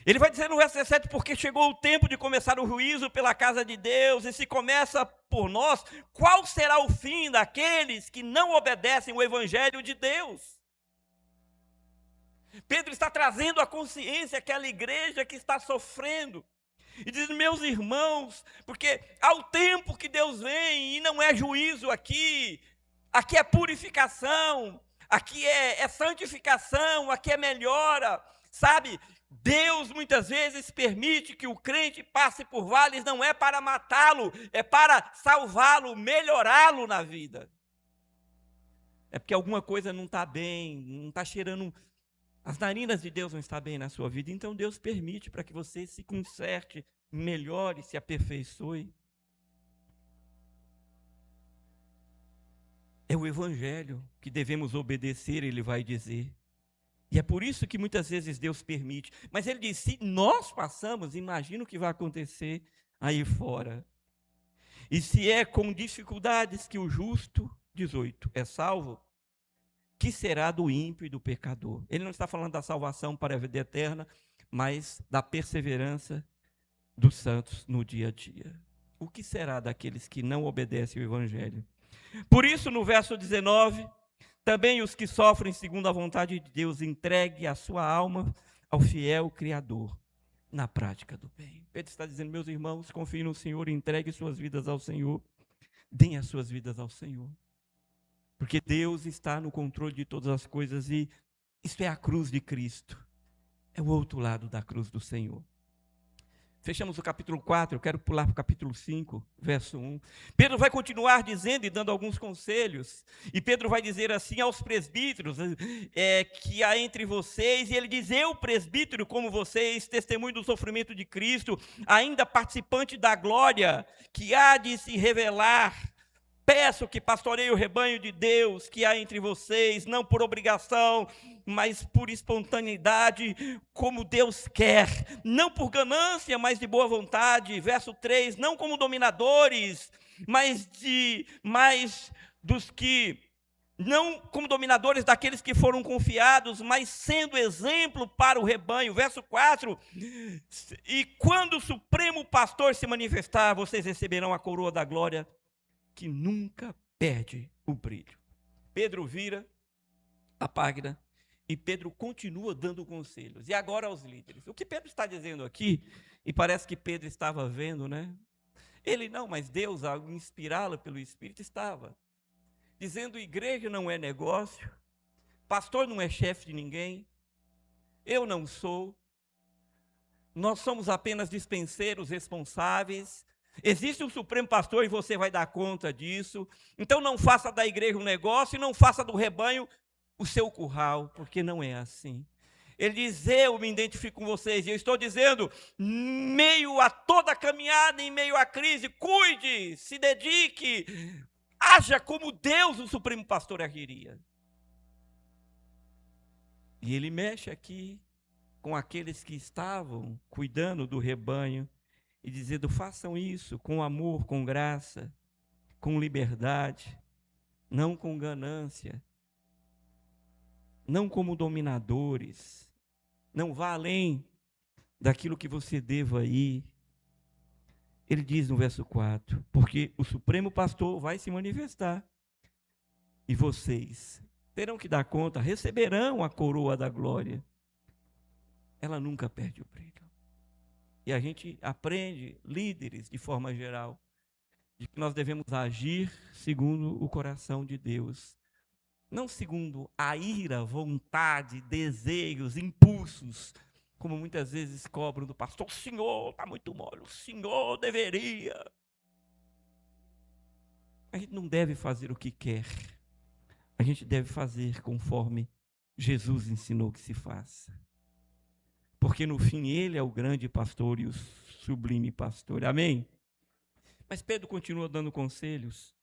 Ele vai dizer no verso 17, porque chegou o tempo de começar o juízo pela casa de Deus, e se começa por nós, qual será o fim daqueles que não obedecem o evangelho de Deus? Pedro está trazendo à consciência aquela igreja que está sofrendo, e diz, meus irmãos, porque há o tempo que Deus vem, e não é juízo aqui é purificação, aqui é santificação, aqui é melhora, sabe? Deus muitas vezes permite que o crente passe por vales, não é para matá-lo, é para salvá-lo, melhorá-lo na vida. É porque alguma coisa não está bem, não está cheirando, as narinas de Deus não estão bem na sua vida, então Deus permite para que você se conserte, melhore, se aperfeiçoe. É o evangelho que devemos obedecer, ele vai dizer. E é por isso que muitas vezes Deus permite. Mas ele diz, se nós passamos, imagina o que vai acontecer aí fora. E se é com dificuldades que o justo, 18, é salvo, que será do ímpio e do pecador? Ele não está falando da salvação para a vida eterna, mas da perseverança dos santos no dia a dia. O que será daqueles que não obedecem o evangelho? Por isso, no verso 19, também os que sofrem segundo a vontade de Deus, entregue a sua alma ao fiel Criador, na prática do bem. Pedro está dizendo, meus irmãos, confiem no Senhor, entregue suas vidas ao Senhor, deem as suas vidas ao Senhor. Porque Deus está no controle de todas as coisas, e isso é a cruz de Cristo. É o outro lado da cruz do Senhor. Fechamos o capítulo 4, eu quero pular para o capítulo 5, verso 1. Pedro vai continuar dizendo e dando alguns conselhos. E Pedro vai dizer assim aos presbíteros, que há entre vocês, e ele diz, eu presbítero como vocês, testemunho do sofrimento de Cristo, ainda participante da glória que há de se revelar, peço que pastoreie o rebanho de Deus que há entre vocês, não por obrigação, mas por espontaneidade, como Deus quer, não por ganância, mas de boa vontade. Verso 3, não como dominadores, mas dos que, não como dominadores daqueles que foram confiados, mas sendo exemplo para o rebanho. Verso 4, e quando o Supremo Pastor se manifestar, vocês receberão a coroa da glória, que nunca perde o brilho. Pedro vira a página e Pedro continua dando conselhos. E agora aos líderes. O que Pedro está dizendo aqui, e parece que Pedro estava vendo, né? Ele não, mas Deus, ao inspirá-lo pelo Espírito, estava dizendo, igreja não é negócio, pastor não é chefe de ninguém, eu não sou, nós somos apenas dispenseiros responsáveis. Existe um Supremo Pastor e você vai dar conta disso. Então não faça da igreja um negócio e não faça do rebanho o seu curral, porque não é assim. Ele diz, eu me identifico com vocês, e eu estou dizendo, meio a toda a caminhada, em meio à crise, cuide, se dedique, haja como Deus, o Supremo Pastor, agiria. E ele mexe aqui com aqueles que estavam cuidando do rebanho, e dizendo, façam isso com amor, com graça, com liberdade, não com ganância, não como dominadores, não vá além daquilo que você deva ir. Ele diz no verso 4, porque o Supremo Pastor vai se manifestar, e vocês terão que dar conta, receberão a coroa da glória. Ela nunca perde o brilho. E a gente aprende, líderes de forma geral, de que nós devemos agir segundo o coração de Deus. Não segundo a ira, vontade, desejos, impulsos, como muitas vezes cobram do pastor. O senhor está muito mole, o senhor deveria. A gente não deve fazer o que quer. A gente deve fazer conforme Jesus ensinou que se faça. Porque no fim ele é o grande pastor e o sublime pastor. Amém? Mas Pedro continua dando conselhos.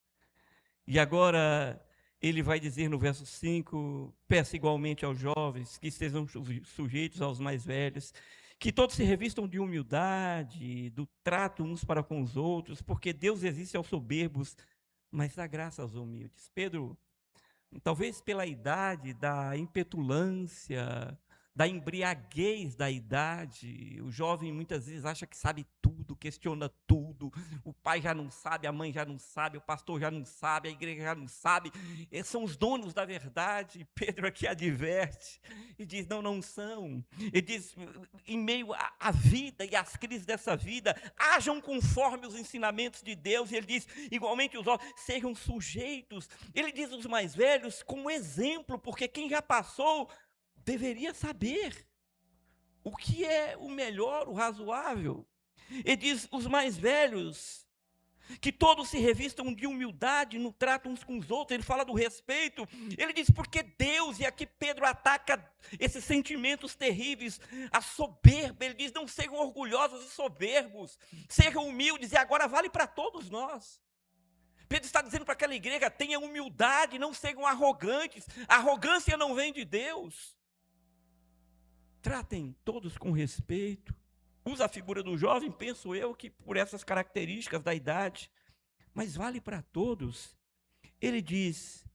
E agora ele vai dizer no verso 5, peça igualmente aos jovens que estejam sujeitos aos mais velhos, que todos se revistam de humildade, do trato uns para com os outros, porque Deus resiste aos soberbos, mas dá graça aos humildes. Pedro, talvez pela idade, da impetulância, da embriaguez da idade, o jovem muitas vezes acha que sabe tudo, questiona tudo, o pai já não sabe, a mãe já não sabe, o pastor já não sabe, a igreja já não sabe, eles são os donos da verdade. Pedro aqui adverte e diz, não são. Ele diz, em meio à vida e às crises dessa vida, hajam conforme os ensinamentos de Deus. E ele diz, igualmente os jovens, sejam sujeitos. Ele diz os mais velhos como exemplo, porque quem já passou deveria saber o que é o melhor, o razoável. Ele diz, os mais velhos, que todos se revistam de humildade no trato uns com os outros. Ele fala do respeito. Ele diz, porque Deus, e aqui Pedro ataca esses sentimentos terríveis, a soberba. Ele diz, não sejam orgulhosos e soberbos, sejam humildes, e agora vale para todos nós. Pedro está dizendo para aquela igreja, tenha humildade, não sejam arrogantes. A arrogância não vem de Deus. Tratem todos com respeito. Usa a figura do jovem, penso eu, que por essas características da idade, mas vale para todos. Ele diz,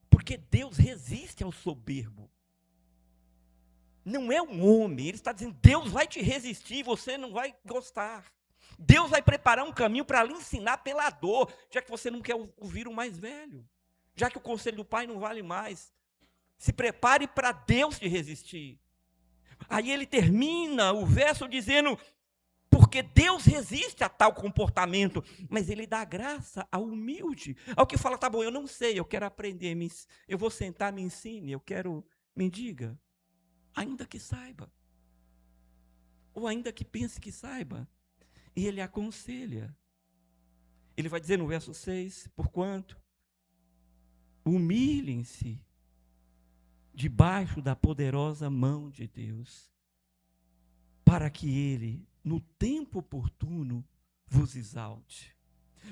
porque Deus resiste ao soberbo. Não é um homem, ele está dizendo, Deus vai te resistir, você não vai gostar. Deus vai preparar um caminho para lhe ensinar pela dor, já que você não quer ouvir o mais velho, já que o conselho do pai não vale mais. Se prepare para Deus te resistir. Aí ele termina o verso dizendo, porque Deus resiste a tal comportamento, mas ele dá graça ao humilde, ao que fala, tá bom, eu não sei, eu quero aprender, eu vou sentar, me ensine, eu quero, me diga, ainda que saiba, ou ainda que pense que saiba, e ele aconselha. Ele vai dizer no verso 6, porquanto humilhem-se debaixo da poderosa mão de Deus, para que ele, no tempo oportuno, vos exalte.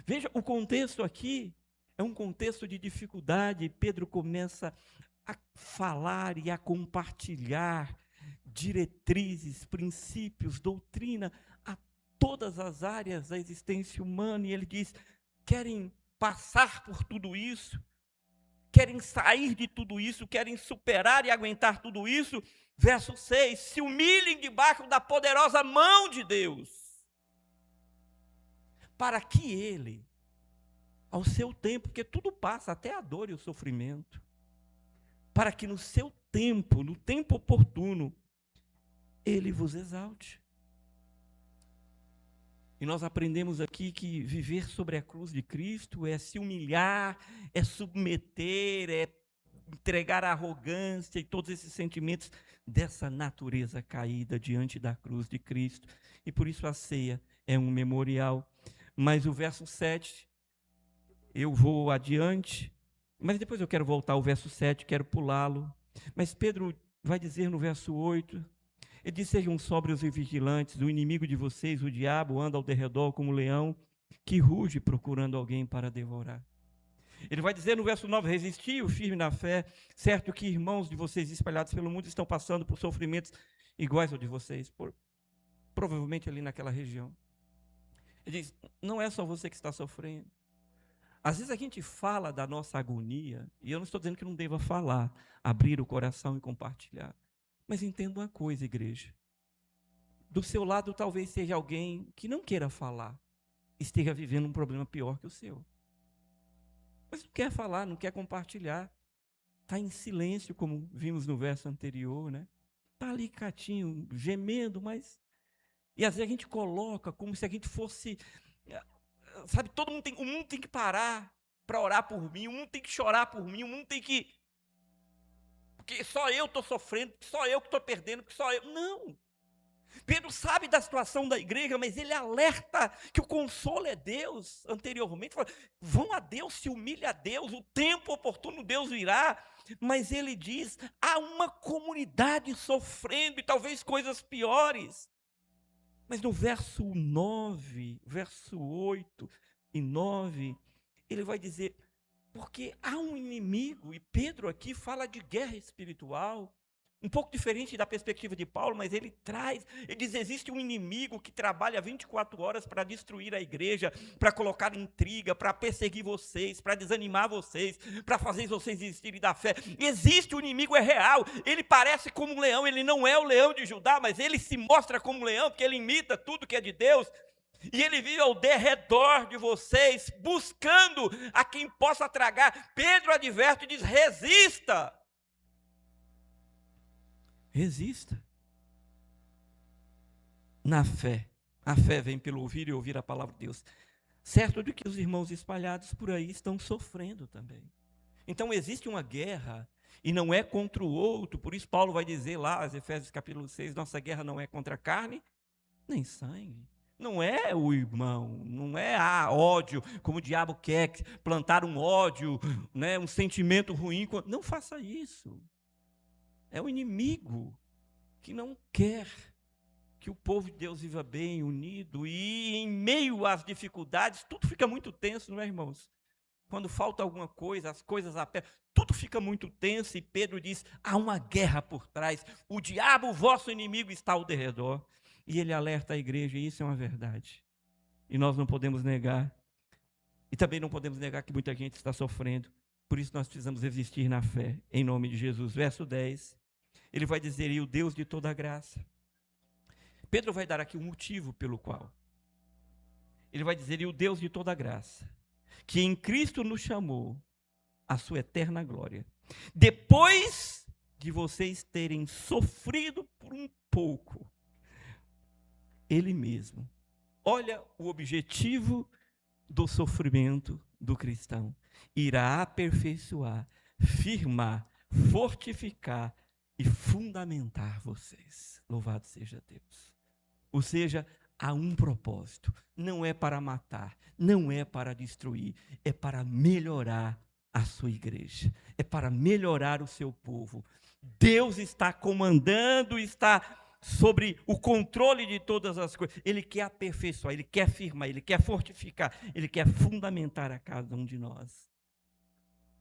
Veja, o contexto aqui é um contexto de dificuldade. Pedro começa a falar e a compartilhar diretrizes, princípios, doutrina a todas as áreas da existência humana, e ele diz, querem passar por tudo isso, querem sair de tudo isso, querem superar e aguentar tudo isso. Verso 6, se humilhem debaixo da poderosa mão de Deus, para que ele, ao seu tempo, porque tudo passa, até a dor e o sofrimento, para que no seu tempo, no tempo oportuno, ele vos exalte. E nós aprendemos aqui que viver sobre a cruz de Cristo é se humilhar, é submeter, é entregar a arrogância e todos esses sentimentos dessa natureza caída diante da cruz de Cristo. E por isso a ceia é um memorial. Mas o verso 7, eu vou adiante, mas depois eu quero voltar ao verso 7, quero pulá-lo. Mas Pedro vai dizer no verso 8, ele diz, sejam sóbrios e vigilantes, o inimigo de vocês, o diabo, anda ao derredor como um leão que ruge procurando alguém para devorar. Ele vai dizer no verso 9, resisti o firme na fé, certo que irmãos de vocês espalhados pelo mundo estão passando por sofrimentos iguais ao de vocês, provavelmente ali naquela região. Ele diz, não é só você que está sofrendo. Às vezes a gente fala da nossa agonia, e eu não estou dizendo que não deva falar, abrir o coração e compartilhar. Mas entenda uma coisa, igreja. Do seu lado talvez seja alguém que não queira falar, esteja vivendo um problema pior que o seu. Mas não quer falar, não quer compartilhar. Está em silêncio, como vimos no verso anterior, né? Está ali quietinho, gemendo, mas... E às vezes a gente coloca como se a gente fosse sabe, o mundo tem que parar para orar por mim, o mundo tem que chorar por mim, o mundo tem que... Porque só eu estou sofrendo, só eu que estou perdendo, porque só eu... Não! Pedro sabe da situação da igreja, mas ele alerta que o consolo é Deus. Anteriormente, fala, vão a Deus, se humilhe a Deus, o tempo oportuno Deus virá. Mas ele diz, há uma comunidade sofrendo e talvez coisas piores. Mas no verso 9, verso 8 e 9, ele vai dizer, porque há um inimigo, e Pedro aqui fala de guerra espiritual, um pouco diferente da perspectiva de Paulo, mas ele diz, existe um inimigo que trabalha 24 horas para destruir a igreja, para colocar intriga, para perseguir vocês, para desanimar vocês, para fazer vocês desistirem da fé. Existe, o inimigo é real, ele parece como um leão, ele não é o leão de Judá, mas ele se mostra como um leão, porque ele imita tudo que é de Deus, e ele vive ao derredor de vocês, buscando a quem possa tragar. Pedro adverte e diz, resista. Resista. Na fé. A fé vem pelo ouvir e ouvir a palavra de Deus. Certo de que os irmãos espalhados por aí estão sofrendo também. Então existe uma guerra, e não é contra o outro. Por isso Paulo vai dizer lá, Efésios capítulo 6, nossa guerra não é contra a carne, nem sangue. Não é o irmão, não é ódio, como o diabo quer, plantar um ódio, né, um sentimento ruim. Não faça isso. É o inimigo que não quer que o povo de Deus viva bem, unido, e em meio às dificuldades, tudo fica muito tenso, não é, irmãos? Quando falta alguma coisa, as coisas apertam, tudo fica muito tenso, e Pedro diz, há uma guerra por trás, o diabo, o vosso inimigo, está ao derredor, e ele alerta a igreja, e isso é uma verdade, e nós não podemos negar, e também não podemos negar que muita gente está sofrendo, por isso nós precisamos resistir na fé, em nome de Jesus. Verso 10, ele vai dizer, e o Deus de toda graça. Pedro vai dar aqui um motivo pelo qual. Ele vai dizer, e o Deus de toda graça, que em Cristo nos chamou à sua eterna glória, depois de vocês terem sofrido por um pouco, Ele mesmo. Olha o objetivo do sofrimento do cristão. Irá aperfeiçoar, firmar, fortificar e fundamentar vocês. Louvado seja Deus. Ou seja, há um propósito. Não é para matar, não é para destruir, é para melhorar a sua igreja. É para melhorar o seu povo. Deus está comandando, está sobre o controle de todas as coisas. Ele quer aperfeiçoar, Ele quer firmar, Ele quer fortificar, Ele quer fundamentar a cada um de nós.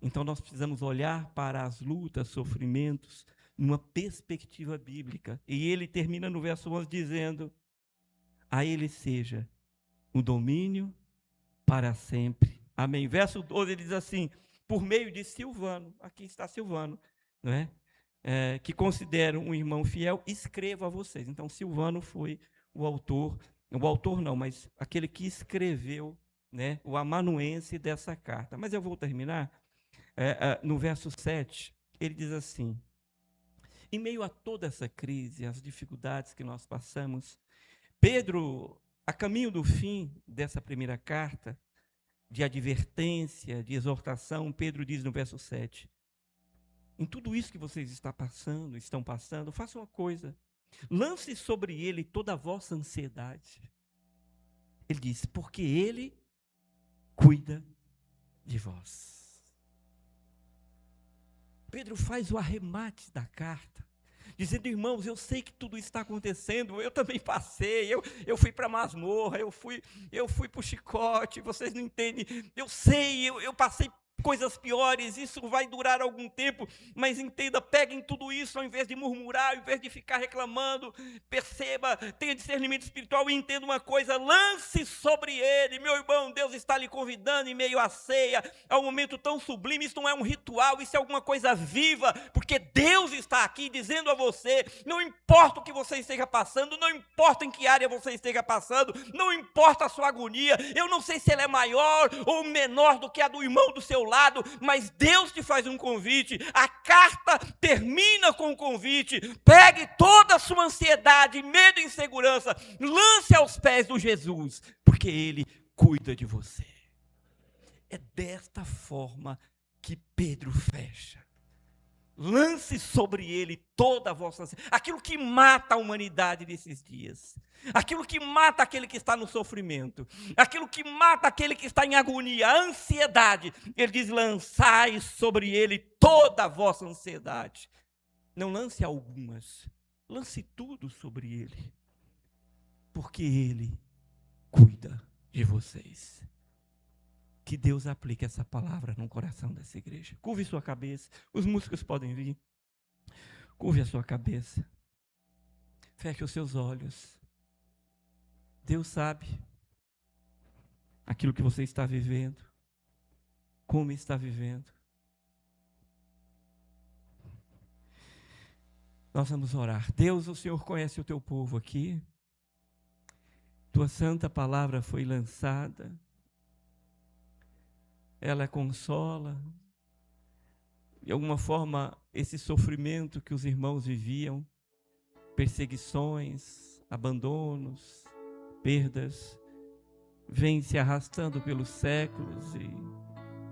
Então nós precisamos olhar para as lutas, sofrimentos, numa perspectiva bíblica. E ele termina no verso 11 dizendo, a Ele seja o domínio para sempre. Amém. Verso 12 ele diz assim, por meio de Silvano, aqui está Silvano, não é? Que considero um irmão fiel, escrevo a vocês. Então Silvano foi o autor não, mas aquele que escreveu, né, o amanuense dessa carta. Mas eu vou terminar no verso 7, ele diz assim, em meio a toda essa crise, as dificuldades que nós passamos, Pedro, a caminho do fim dessa primeira carta, de advertência, de exortação, Pedro diz no verso 7, em tudo isso que vocês estão passando, faça uma coisa, lance sobre ele toda a vossa ansiedade. Ele diz, porque ele cuida de vós. Pedro faz o arremate da carta, dizendo, irmãos, eu sei que tudo está acontecendo, eu também passei, eu fui para a masmorra, eu fui para o chicote, vocês não entendem, eu sei, eu passei coisas piores, isso vai durar algum tempo, mas entenda, peguem tudo isso, ao invés de murmurar, ao invés de ficar reclamando, perceba, tenha discernimento espiritual e entenda uma coisa, lance sobre ele, meu irmão, Deus está lhe convidando em meio à ceia, a um momento tão sublime, isso não é um ritual, isso é alguma coisa viva, porque Deus está aqui dizendo a você, não importa o que você esteja passando, não importa em que área você esteja passando, não importa a sua agonia, eu não sei se ela é maior ou menor do que a do irmão do seu lado, mas Deus te faz um convite, a carta termina com um convite, pegue toda a sua ansiedade, medo e insegurança, lance aos pés do Jesus, porque Ele cuida de você. É desta forma que Pedro fecha. Lance sobre ele toda a vossa ansiedade. Aquilo que mata a humanidade nesses dias. Aquilo que mata aquele que está no sofrimento. Aquilo que mata aquele que está em agonia. A ansiedade. Ele diz, lançai sobre ele toda a vossa ansiedade. Não lance algumas. Lance tudo sobre ele. Porque ele cuida de vocês. Que Deus aplique essa palavra no coração dessa igreja. Curve sua cabeça. Os músicos podem vir. Curve a sua cabeça. Feche os seus olhos. Deus sabe aquilo que você está vivendo. Como está vivendo. Nós vamos orar. Deus, o Senhor conhece o teu povo aqui. Tua santa palavra foi lançada. Ela consola. De alguma forma, esse sofrimento que os irmãos viviam, perseguições, abandonos, perdas, vem se arrastando pelos séculos e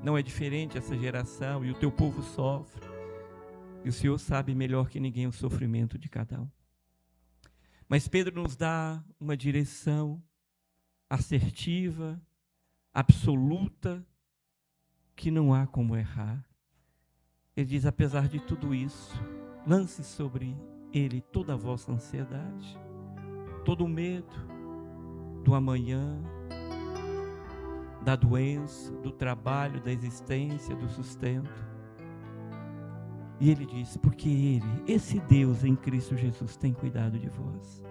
não é diferente essa geração e o teu povo sofre. E o Senhor sabe melhor que ninguém o sofrimento de cada um. Mas Pedro nos dá uma direção assertiva, absoluta, que não há como errar. Ele diz, apesar de tudo isso, lance sobre ele toda a vossa ansiedade, todo o medo do amanhã, da doença, do trabalho, da existência, do sustento. E ele diz, porque ele, esse Deus em Cristo Jesus tem cuidado de vós.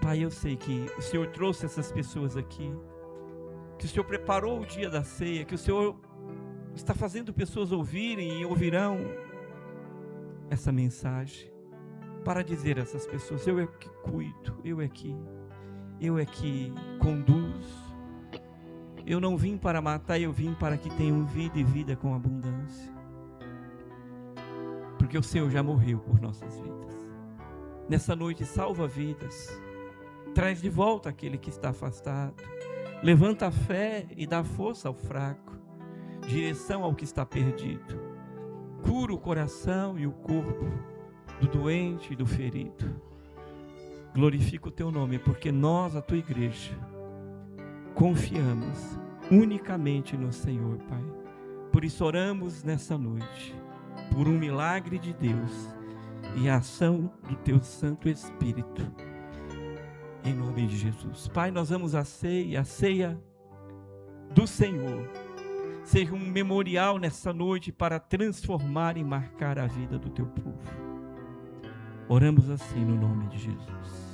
Pai, eu sei que o Senhor trouxe essas pessoas aqui, que o Senhor preparou o dia da ceia, que o Senhor está fazendo pessoas ouvirem e ouvirão essa mensagem, para dizer a essas pessoas, eu é que cuido, eu é que conduzo. Eu não vim para matar, eu vim para que tenham vida e vida com abundância. Porque o Senhor já morreu por nossas vidas. Nessa noite, salva vidas. Traz de volta aquele que está afastado. Levanta a fé e dá força ao fraco. Direção ao que está perdido. Cura o coração e o corpo do doente e do ferido. Glorifica o teu nome, porque nós, a tua igreja, confiamos unicamente no Senhor, Pai. Por isso oramos nessa noite, por um milagre de Deus e a ação do teu Santo Espírito, em nome de Jesus. Pai, nós vamos à ceia do Senhor, seja um memorial nessa noite para transformar e marcar a vida do teu povo. Oramos assim no nome de Jesus.